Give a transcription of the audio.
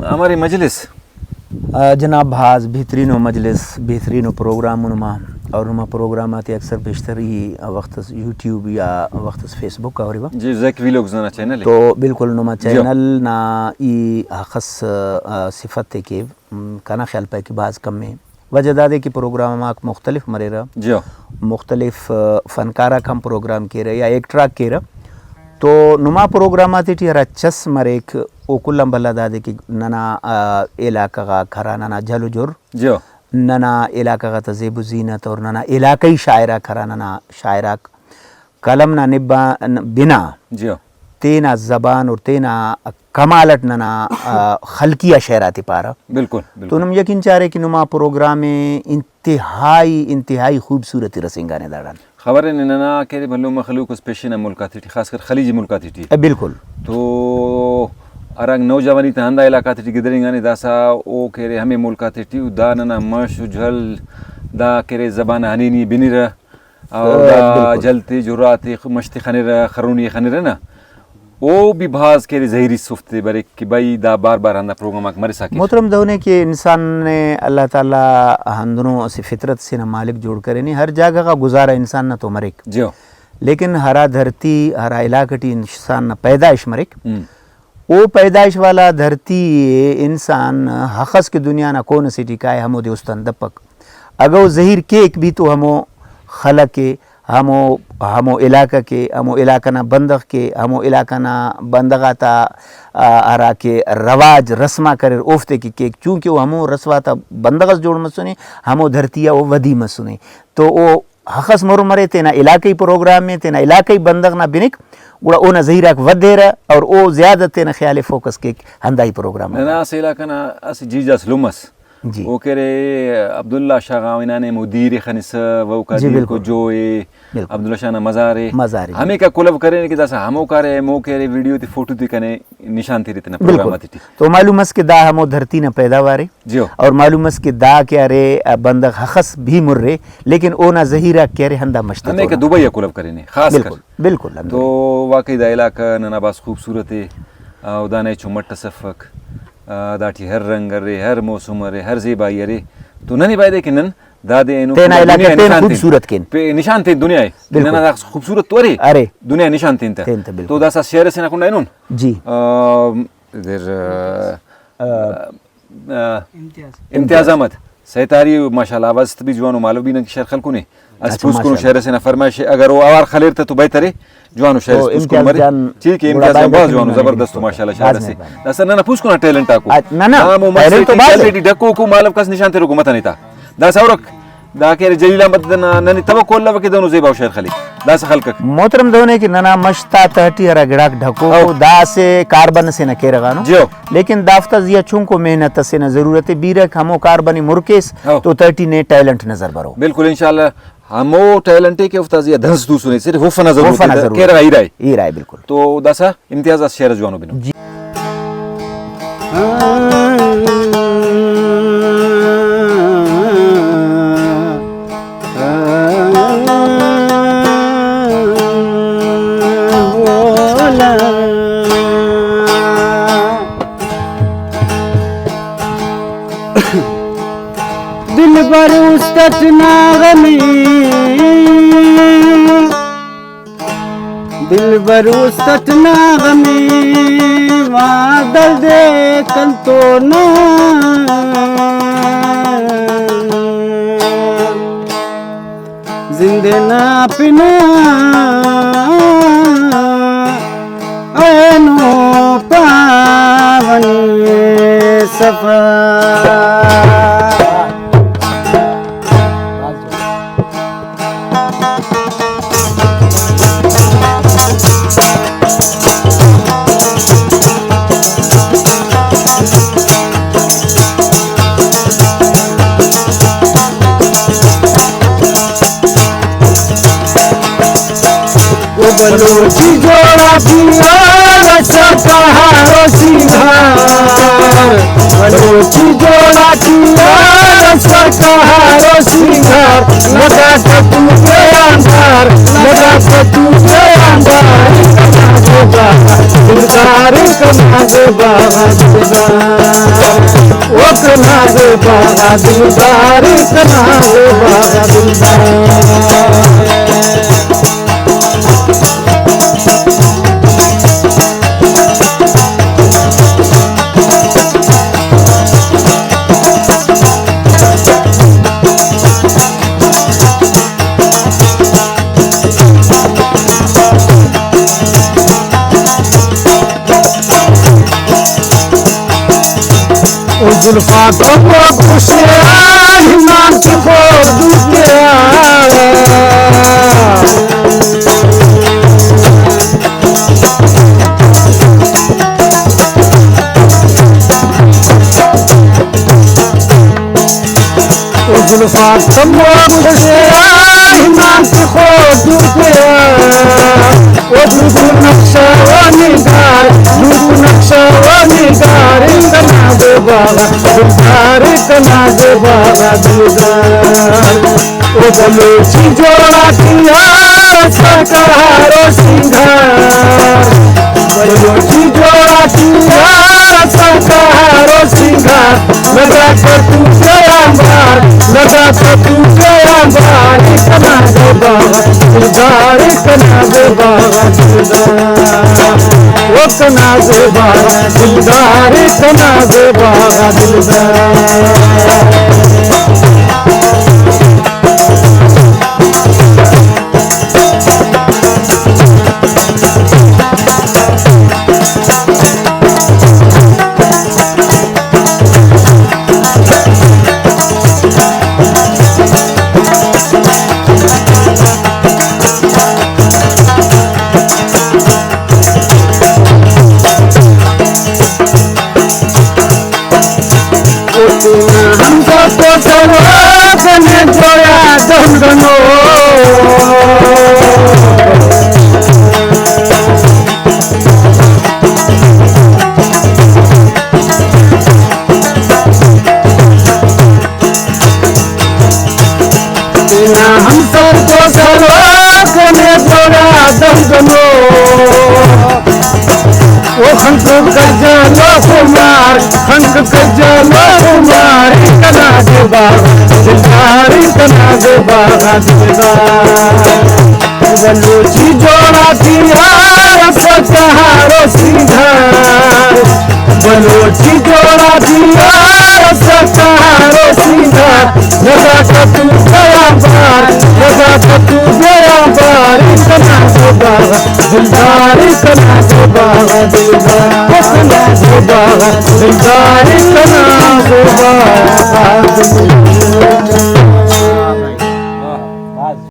हमारी मजलिस जनाब भाज बेहतरीन मजलिस बेहतरीन प्रोग्राम नुमा और नुमा प्रोग्राम आते अक्सर बेशतर ही वक्त यूट्यूब या वक्त फेसबुक का और जी जैक व्लॉग जना चैनल तो बिल्कुल नुमा चैनल ना ई हखस सिफत के काना ख्याल पे कि बाज़ कम में वजह दादे की प्रोग्राम आक मुख्तलिफ मरेरा जी मुख्तलिफ फ़नकारा कम प्रोग्राम के रहे या एक ट्रैक के रहा तो नुमा प्रोग्राम आती थी हरा चस मरे एक ओकुलम बल्ला दादे की नना इलाका का खरा नना जलो जोर जी नना इलाका का तज़ेब ज़ीनत और नना इलाकई शायरा खरा नना शायरा कलम ना निब्बा बिना जी तेना ज़बान और तेना कमालट नना खलकिया शहराती पारा बिल्कुल तो नम यकीन चाह रहे कि नुमा प्रोग्राम में इंतहाई खूबसूरती रसिंगाने दाड़ान खबर है नना के भल्लो मखलूक स्पेशल मुल्क थी खासकर खलीजी मुल्क थी बिल्कुल तो अरंग नौजवानी तहंदा इलाका थी गिदरिंगाने दासा ओ केरे हमें मुल्क थी दा नना मश झल दा केरे जबान हनीनी बिनिर और दा जलते जुराते मश्ती खनेर खरूनी खनेर ना ओ भी भाज के जहरी सुफ्ते बरे कि भाई दा बार बार आंदा प्रोग्राम आक मरे साके मोहतरम दौने के इंसान ने अल्लाह ताला हंदनों से फितरत से न मालिक जोड़ करे नहीं हर जगह का गुजारा इंसान न तो मरेक जी लेकिन हरा धरती हरा इलाकटी इंसान न पैदाइश मरेक वो पैदाइश वाला धरती इंसान हखस की दुनिया ना कौन सी टिकाए हमो दोस्तन दपक अगर जहीर के एक भी तो हमो खलक के हमो इलाका के हमो इलाका ना बंदक के हमो इलाका ना बंदगाता आरा के रवाज रस्मा करे ओफ्ते की केक चूँकि वो हमो रसवाता बंदगस जोड़ मसुने हमो धरतिया वो वधी मसुने तो वो हखस मोर मरे तेना इलाकई प्रोग्राम में तेना इलाकई बंदग ना बिनिक उड़ा ओ ना जहीरा वधेरा और ओ ज़्यादा तेना ख्याल फोकस के हंदाई प्रोग्राम ना से इलाका ना अस जीजस लुमस जी वो कह रहे अब्दुल्ला शाह गाविना ने मुदीर खनिस वो का को जो ये अब्दुल्ला शाह ना मज़ारे हमें का कुलब करे कि जैसा हमो करे मो करे वीडियो ती फोटो ती कने निशान थी इतना प्रोग्राम आती थी तो मालूम है कि दा हमो धरती ना पैदावारे जी और मालूम है कि दा क्या रे बंदक हखस भी मुर्रे लेकिन ओ ना जहीरा क्या रे हंदा मश्त हमें का दुबई कुलब करे ने खास कर बिल्कुल तो वाकई दा इलाका नना बास खूबसूरत है उदाने चुमट सफक दाठी हर रंग रे हर मौसम रे हर ज़ेबाई रे तो ननी बाय दे किनन दादे नु तेना इलाके तेन खूबसूरत किन पे निशान थे दुनिया है नना खूबसूरत तो अरे दुनिया निशान थे तो दासा शेयर से ना कुंडा इनुन जी इधर इम्तियाज अहमद सैतारी माशाल्लाह आवाज भी जवानो मालूम भी न शहर खलकू ने अस्पुस को शहर से ना फरमाइश अगर वो आवार खलेर तो बेहतर है जवानो शहर उसको मरे ठीक है इम्तियाज बहुत जवानो जबरदस्त माशाल्लाह शहर से दसा ना पुस को ना टैलेंट आको ना टैलेंट तो बात है डको को मालूम कस निशान तेरे को मत नहीं था दसा और दा के जलीला मदना ननी तवक्कुल लव के दोनों जेबा शहर खली दास खलक मोहतरम दोने की नना मश्ता तहटी हरा गड़ाक ढको दा से कार्बन से न के रगानो जो लेकिन दाफ्ता जिया चुन को मेहनत से न जरूरत है बीरक हमो कार्बनी मुर्केस तो तहटी ने टैलेंट नजर बरो बिल्कुल इंशाल्लाह हमो टैलेंट के उफ्ताजिया धंस दू सुने सिर्फ वफना जरूरत के रहा ही रहा बिल्कुल तो दासा इम्तियाज शहर जवानो बिनो दिल बर उस्तत नागमी दिल बर उस्तत नागमी वादल दे कंतो ना जिंदे ना पिना ऐनो पावनी सफा बलूची जोड़ा पिया रसा पहाड़ों सिंगार बलूची जोड़ा पिया रसा पहाड़ों सिंगार लगा के तू पे अंधार लगा के तू पे अंधार दे बाबा दिलदार कना दे बाबा दिलदार ओ कना दे बाबा दिलदार कना दे बाबा दिलदार जुल्फा तो खुशियाँ हिमान को दुनिया जुल्फा तो खुशियाँ हिमान को दुनिया ओ दुदु नक्शा ओ निगार दुदु नक्शा ओ निगार कना दे बाबा दिलदार कना दे बाबा दिलदार ओ बलोची जोड़ा किया सकारो सिंगार बलोची जोड़ा किया सकारो सिंगार लगा कर तू अंबार लगा कर तू अंबार कना दे बाबा दिलदार कना दे बाबा दिलदार ओ कना दे बाबा दिलदार कना दे बाबा दिलदार हमको तो कने जोया दंगनो हमको तो कने जोया दंगनो ओ खंक गजलो कुमार खंक गजलो कुमार कना दे बाबा दिलदार कना दे बाबा दिलदार बलोची जोड़ा किया सहारो सिंगार बलोची जोड़ा किया सहारो सिंगार लगा कर तू गया बार लगा कर तू गया बार कना दे बाबा दिलदार कना दे बाबा दिलदार कना दे बाबा दिलदार कना